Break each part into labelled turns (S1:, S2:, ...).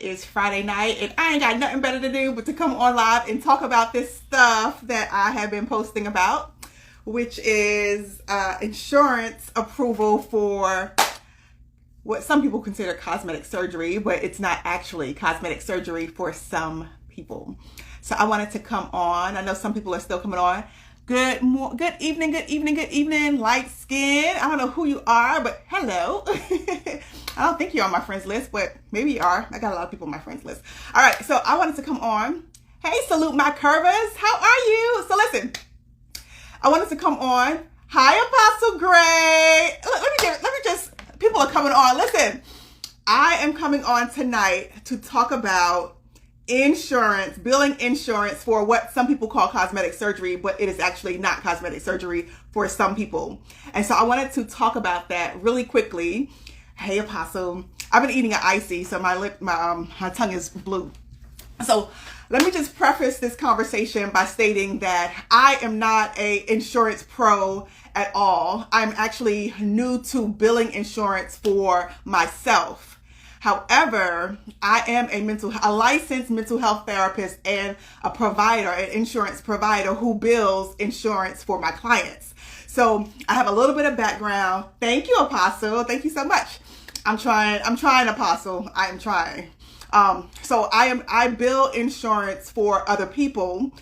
S1: It is Friday night and I ain't got nothing better to do but to come on live and talk about this stuff that I have been posting about, which is insurance approval for what some people consider cosmetic surgery, but it's not actually cosmetic surgery for some people. So I wanted to come on. I know some people are still coming on. Good evening, light skin. I don't know who you are, but hello. I don't think you're on my friends list, but maybe you are. I got a lot of people on my friends list. All right, so I wanted to come on. Hey, salute my curvers. How are you? So listen, I wanted to come on. Hi, Apostle Gray. Let me just, people are coming on. Listen, I am coming on tonight to talk about insurance, billing insurance for what some people call cosmetic surgery, but it is actually not cosmetic surgery for some people. And so I wanted to talk about that really quickly. Hey, Apostle. I've been eating an icy, so my tongue is blue. So let me just preface this conversation by stating that I am not a insurance pro at all. I'm actually new to billing insurance for myself. However, I am a licensed mental health therapist and a provider, an insurance provider who bills insurance for my clients. So I have a little bit of background. Thank you, Apostle. Thank you so much. I'm trying, Apostle. I am trying. So I bill insurance for other people,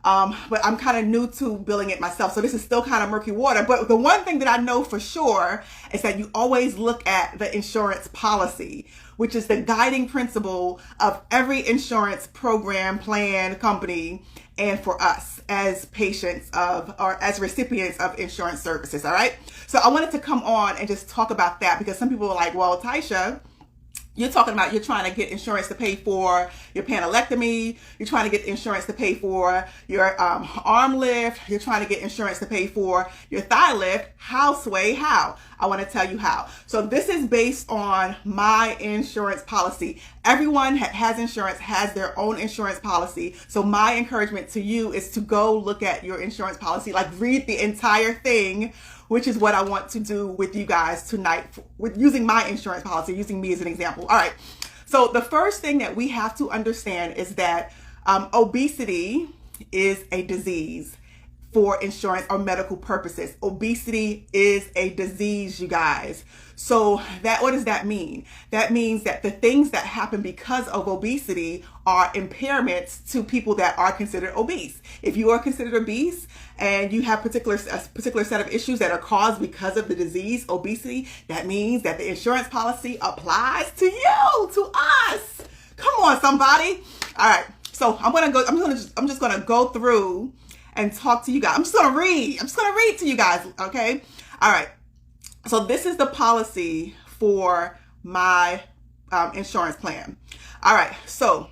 S1: but I'm kind of new to billing it myself. So this is still kind of murky water. But the one thing that I know for sure is that you always look at the insurance policy, which is the guiding principle of every insurance program, plan, company, and for us as patients of, or as recipients of insurance services. All right. So I wanted to come on and just talk about that because some people are like, well, Taisha, you're talking about you're trying to get insurance to pay for your panelectomy. You're trying to get insurance to pay for your arm lift. You're trying to get insurance to pay for your thigh lift. How, Sway? How? I want to tell you how. So this is based on my insurance policy. Everyone has insurance, has their own insurance policy. So my encouragement to you is to go look at your insurance policy, like read the entire thing, which is what I want to do with you guys tonight with using my insurance policy, using me as an example. All right. So the first thing that we have to understand is that obesity is a disease for insurance or medical purposes. Obesity is a disease, you guys. So what does that mean? That means that the things that happen because of obesity are impairments to people that are considered obese. If you are considered obese and you have a particular set of issues that are caused because of the disease, obesity, that means that the insurance policy applies to you, to us. Come on, somebody. All right. So I'm just gonna go through and talk to you guys. I'm just gonna read to you guys, okay? All right. So this is the policy for my insurance plan. All right. So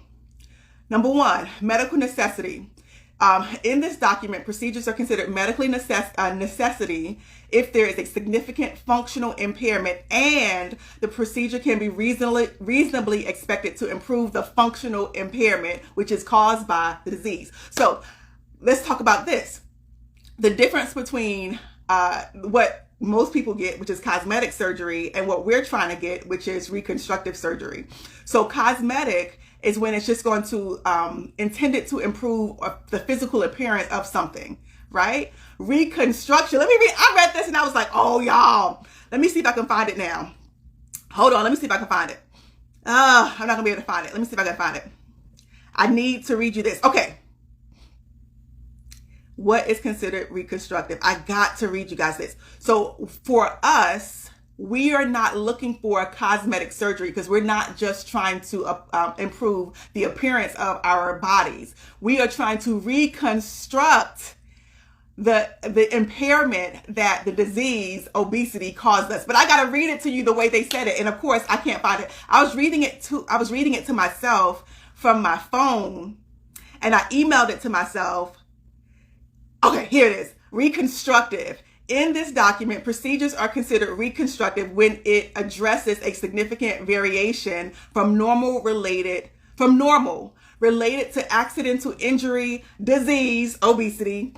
S1: number one, medical necessity. In this document, procedures are considered medically necessity if there is a significant functional impairment and the procedure can be reasonably expected to improve the functional impairment, which is caused by the disease. So let's talk about this. The difference between what most people get, which is cosmetic surgery, and what we're trying to get, which is reconstructive surgery. So cosmetic is when it's just going to intended to improve the physical appearance of something, right? Reconstruction. Let me read. I read this and I was like, oh, y'all. Let me see if I can find it now. Hold on. Let me see if I can find it. I'm not going to be able to find it. Let me see if I can find it. I need to read you this. Okay. What is considered reconstructive? I got to read you guys this. So for us, we are not looking for a cosmetic surgery because we're not just trying to improve the appearance of our bodies. We are trying to reconstruct the impairment that the disease obesity caused us. But I got to read it to you the way they said it. And of course, I can't find it. I was reading it to myself from my phone and I emailed it to myself. Okay, here it is. Reconstructive. In this document, procedures are considered reconstructive when it addresses a significant variation from normal related to accidental injury, disease, obesity,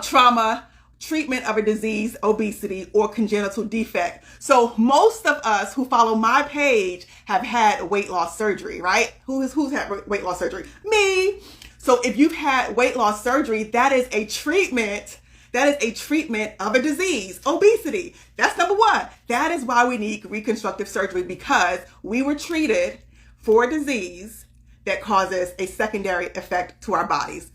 S1: trauma, treatment of a disease, obesity, or congenital defect. So most of us who follow my page have had weight loss surgery, right? Who's had weight loss surgery? Me. So if you've had weight loss surgery, that is a treatment. That is a treatment of a disease, obesity. That's number one. That is why we need reconstructive surgery, because we were treated for a disease that causes a secondary effect to our bodies.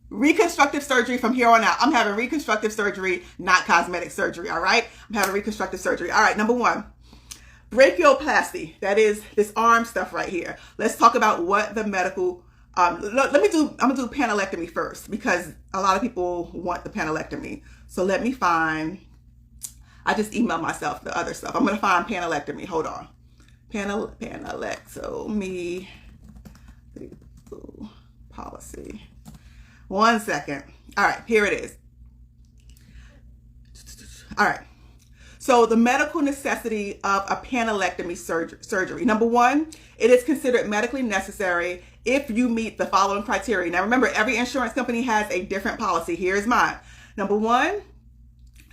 S1: Reconstructive surgery from here on out. I'm having reconstructive surgery, not cosmetic surgery, all right? I'm having reconstructive surgery. All right, number one, brachioplasty. That is this arm stuff right here. Let's talk about what the medical, I'm gonna do panelectomy first, because a lot of people want the panelectomy. So let me find, I just emailed myself the other stuff. I'm gonna find panelectomy, hold on. Panelectomy policy. 1 second. All right, here it is. All right. So the medical necessity of a panelectomy surgery. Number one, it is considered medically necessary if you meet the following criteria. Now remember, every insurance company has a different policy. Here's mine. Number one,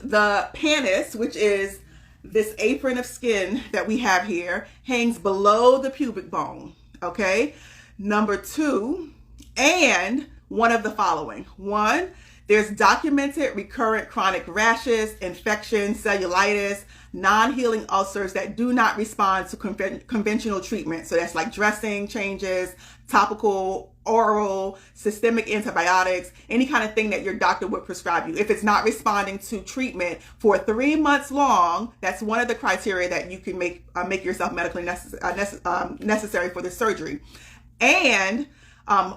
S1: the pannus, which is this apron of skin that we have here, hangs below the pubic bone. Okay. Number two, and one of the following. One, there's documented recurrent chronic rashes, infections, cellulitis, non-healing ulcers that do not respond to conventional treatment. So that's like dressing changes, topical, oral, systemic antibiotics, any kind of thing that your doctor would prescribe you. If it's not responding to treatment for 3 months long, that's one of the criteria that you can make yourself medically necessary for the surgery. And,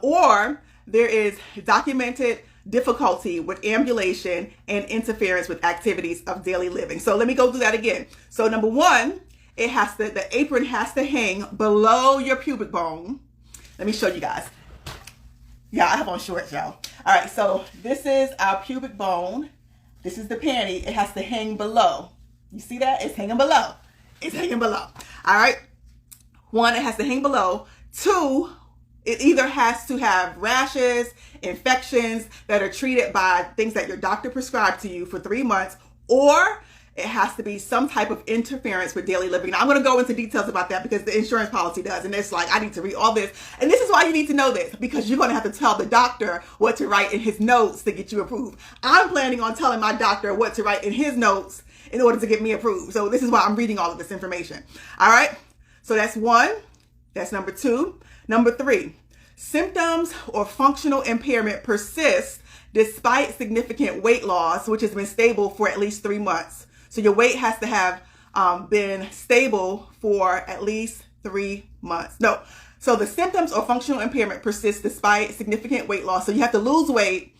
S1: or there is documented difficulty with ambulation and interference with activities of daily living. So let me go through that again. So number one, the apron has to hang below your pubic bone. Let me show you guys. Yeah, I have on shorts, y'all. All right, so this is our pubic bone. This is the panty. It has to hang below. You see that? It's hanging below. It's hanging below. All right. One, it has to hang below. Two, it either has to have rashes, infections that are treated by things that your doctor prescribed to you for 3 months, or it has to be some type of interference with daily living. Now, I'm going to go into details about that because the insurance policy does. And it's like, I need to read all this. And this is why you need to know this, because you're going to have to tell the doctor what to write in his notes to get you approved. I'm planning on telling my doctor what to write in his notes in order to get me approved. So this is why I'm reading all of this information. All right. So that's one. That's number two. Number three, symptoms or functional impairment persist despite significant weight loss, which has been stable for at least 3 months. So your weight has to have been stable for at least 3 months. No. So the symptoms or functional impairment persist despite significant weight loss. So you have to lose weight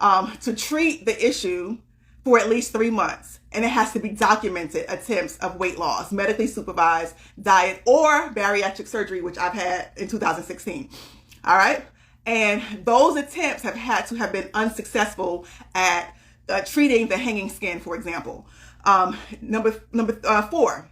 S1: to treat the issue for at least 3 months. And it has to be documented attempts of weight loss, medically supervised diet, or bariatric surgery, which I've had in 2016. All right. And those attempts have had to have been unsuccessful at treating the hanging skin, for example. Number four,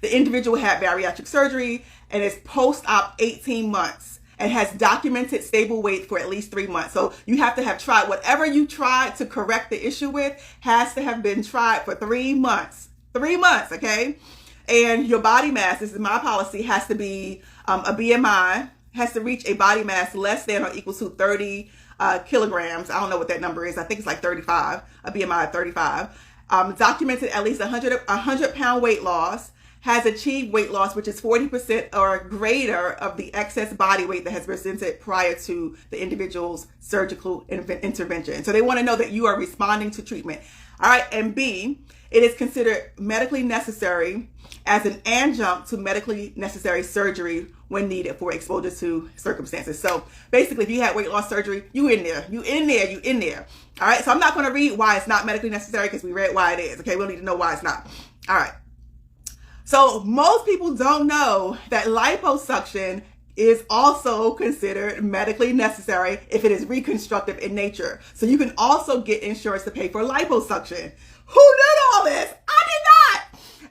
S1: the individual had bariatric surgery and is post-op 18 months and has documented stable weight for at least 3 months. So you have to have tried whatever you tried to correct the issue with has to have been tried for 3 months. 3 months, okay? And your body mass, this is my policy, has to be a BMI, has to reach a body mass less than or equal to 30 kilograms. I don't know what that number is. I think it's like 35, a BMI of 35. Documented at least 100 pound weight loss, has achieved weight loss, which is 40% or greater of the excess body weight that has presented prior to the individual's surgical intervention. So they want to know that you are responding to treatment. All right. And B, it is considered medically necessary as an adjunct to medically necessary surgery when needed for exposure to circumstances. So basically, if you had weight loss surgery, you in there. All right. So I'm not going to read why it's not medically necessary because we read why it is. Okay. We don't need to know why it's not. All right. So most people don't know that liposuction is also considered medically necessary if it is reconstructive in nature. So you can also get insurance to pay for liposuction. Who did all this? I did not.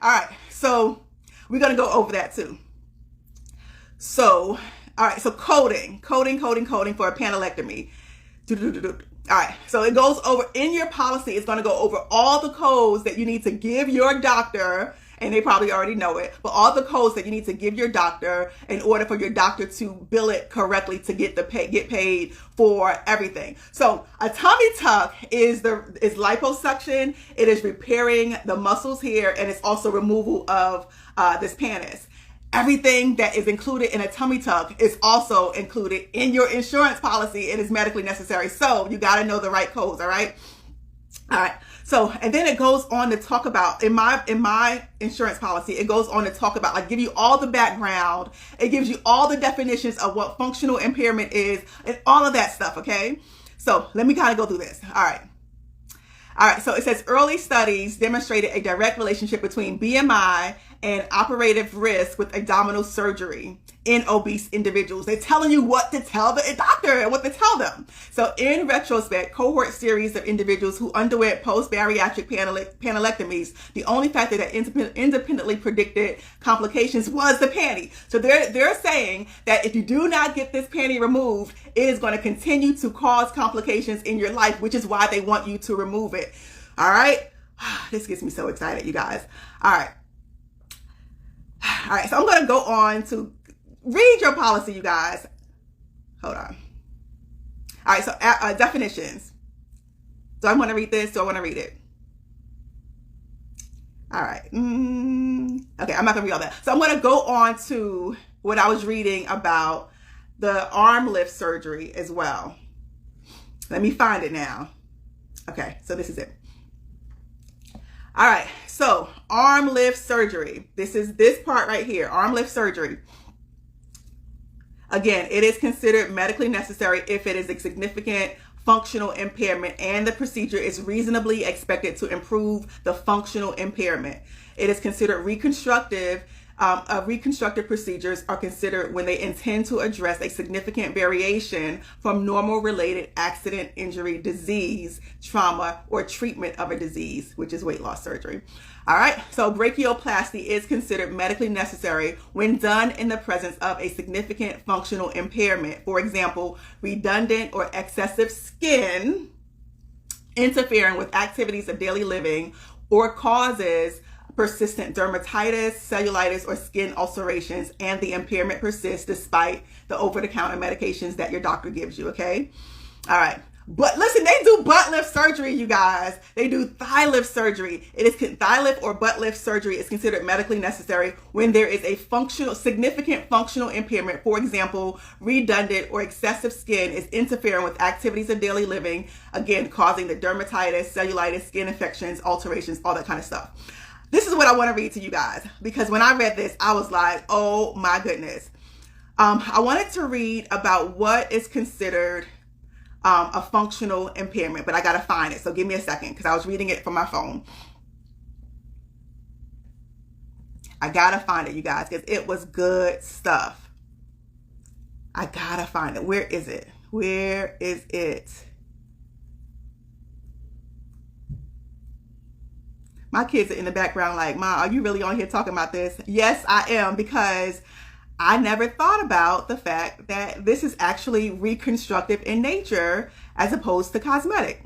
S1: All right. So we're going to go over that too. So, all right. So coding for a panelectomy. All right, so it goes over in your policy. It's going to go over all the codes that you need to give your doctor, and they probably already know it, but all the codes that you need to give your doctor in order for your doctor to bill it correctly to get paid for everything. So a tummy tuck is liposuction. It is repairing the muscles here, and it's also removal of this pannus. Everything that is included in a tummy tuck is also included in your insurance policy. It is medically necessary. So you got to know the right codes. All right. All right. So, and then it goes on to talk about, in my insurance policy, it goes on to talk about, like, give you all the background. It gives you all the definitions of what functional impairment is and all of that stuff. Okay. So let me kind of go through this. All right. All right. So it says early studies demonstrated a direct relationship between BMI and operative risk with abdominal surgery in obese individuals. They're telling you what to tell the doctor and what to tell them. So in retrospect, cohort series of individuals who underwent post-bariatric panelectomies, the only factor that independently predicted complications was the panty. So they're saying that if you do not get this panty removed, it is going to continue to cause complications in your life, which is why they want you to remove it. All right. This gets me so excited, you guys. All right. All right, so I'm going to go on to read your policy, you guys. Hold on. All right, so definitions. Do I want to read this? Do I want to read it? All right. Okay, I'm not going to read all that. So I'm going to go on to what I was reading about the arm lift surgery as well. Let me find it now. Okay, so this is it. All right, so arm lift surgery. This is this part right here, arm lift surgery. Again, it is considered medically necessary if it is a significant functional impairment and the procedure is reasonably expected to improve the functional impairment. It is considered reconstructive. Reconstructive procedures are considered when they intend to address a significant variation from normal related accident, injury, disease, trauma, or treatment of a disease, which is weight loss surgery. All right, so brachioplasty is considered medically necessary when done in the presence of a significant functional impairment. For example, redundant or excessive skin interfering with activities of daily living or causes persistent dermatitis, cellulitis, or skin ulcerations, and the impairment persists despite the over-the-counter medications that your doctor gives you, okay? All right. But listen, they do butt lift surgery, you guys. They do thigh lift surgery. Thigh lift or butt lift surgery is considered medically necessary when there is a significant functional impairment. For example, redundant or excessive skin is interfering with activities of daily living, again, causing the dermatitis, cellulitis, skin infections, alterations, all that kind of stuff. This is what I want to read to you guys, because when I read this, I was like, oh my goodness. I wanted to read about what is considered a functional impairment, but I got to find it. So give me a second, because I was reading it from my phone. I got to find it, you guys, because it was good stuff. I got to find it. Where is it? Where is it? My kids are in the background like, Ma, are you really on here talking about this? Yes, I am, because I never thought about the fact that this is actually reconstructive in nature as opposed to cosmetic.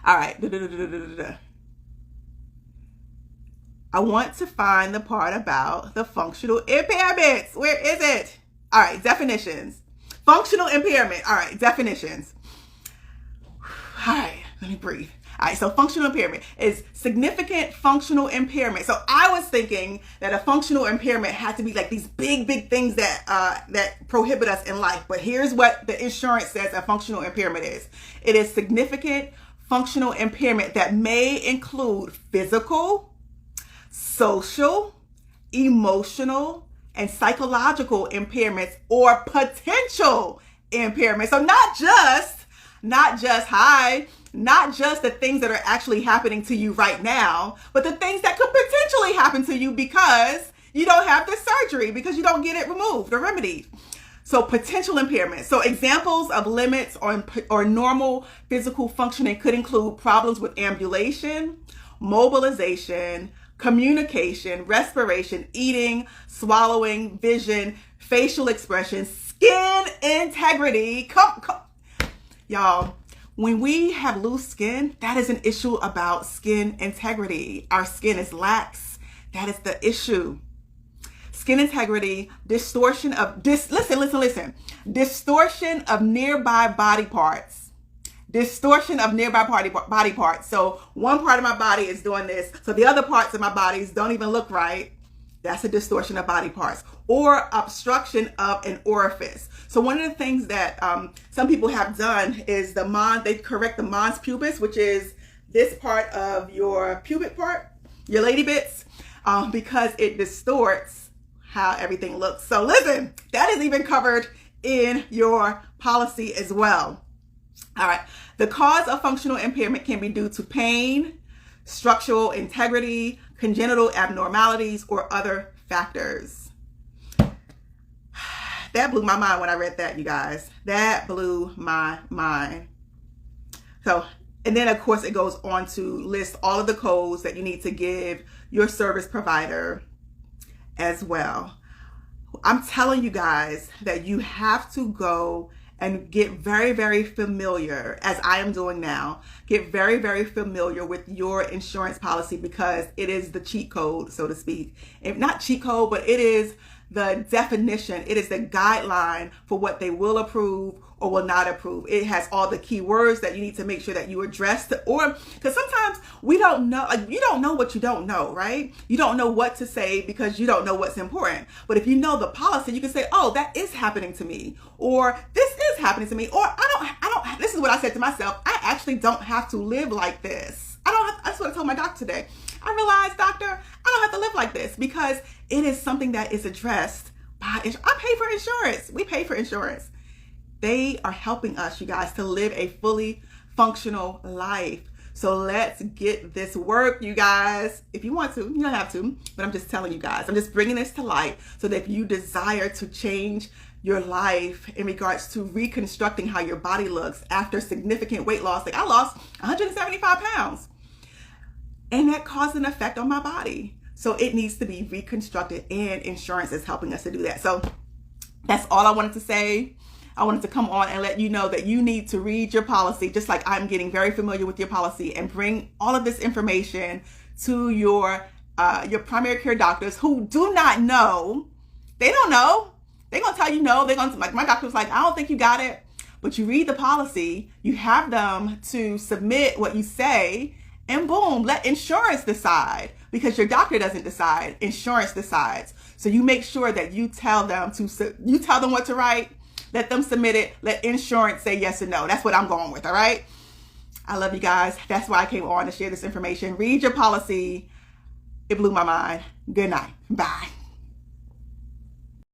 S1: All right. I want to find the part about the functional impairments. Where is it? All right, definitions. Functional impairment. All right, definitions. All right, let me breathe. All right, so functional impairment is significant functional impairment. So I was thinking that a functional impairment had to be like these big things that prohibit us in life. But here's what the insurance says a functional impairment is. It is significant functional impairment that may include physical, social, emotional, and psychological impairments or potential impairments. So not just the things that are actually happening to you right now, but the things that could potentially happen to you because you don't have the surgery, because you don't get it removed or remedied. So potential impairment. So examples of limits or normal physical functioning could include problems with ambulation, mobilization, communication, respiration, eating, swallowing, vision, facial expression, skin integrity. Y'all, When we have loose skin, that is an issue about skin integrity. Our skin is lax. That is the issue. Skin integrity, distortion of distortion of nearby body parts. Distortion of nearby body parts. So one part of my body is doing this, so the other parts of my bodies don't even look right. That's a distortion of body parts. Or obstruction of an orifice. So one of the things that some people have done is they correct the mons pubis, which is this part of your pubic part, your lady bits, because it distorts how everything looks. So listen, that is even covered in your policy as well. All right. The cause of functional impairment can be due to pain, structural integrity, congenital abnormalities, or other factors. That blew my mind when I read that, you guys. That blew my mind. So, and then of course it goes on to list all of the codes that you need to give your service provider as well. I'm telling you guys that you have to go and get very, very familiar, as I am doing now, get very, very familiar with your insurance policy, because it is the cheat code, so to speak. If not cheat code, but it is the definition. It is the guideline for what they will approve or will not approve. It has all the key words that you need to make sure that you address, or because sometimes we don't know, like, you don't know what you don't know, right? You don't know what to say because you don't know what's important. But if you know the policy, you can say, oh, that is happening to me, or this is happening to me, or I don't, this is what I said to myself. I actually don't have to live like this. That's what I told my doctor today. I realized, doctor, I don't have to live like this, because it is something that is addressed by, I pay for insurance. We pay for insurance. They are helping us, you guys, to live a fully functional life. So let's get this work, you guys. If you want to, you don't have to, but I'm just telling you guys. I'm just bringing this to light so that if you desire to change your life in regards to reconstructing how your body looks after significant weight loss. Like, I lost 175 pounds and that caused an effect on my body. So it needs to be reconstructed, and insurance is helping us to do that. So that's all I wanted to say. I wanted to come on and let you know that you need to read your policy, just like I'm getting very familiar with your policy, and bring all of this information to your primary care doctors who do not know. They don't know. They're going to tell you no. They're going to, like, my doctor was like, I don't think you got it. But you read the policy, you have them to submit what you say, and boom, let insurance decide, because your doctor doesn't decide. Insurance decides. So you make sure that you tell them what to write. Let them submit it. Let insurance say yes or no. That's what I'm going with, all right? I love you guys. That's why I came on to share this information. Read your policy. It blew my mind. Good night. Bye.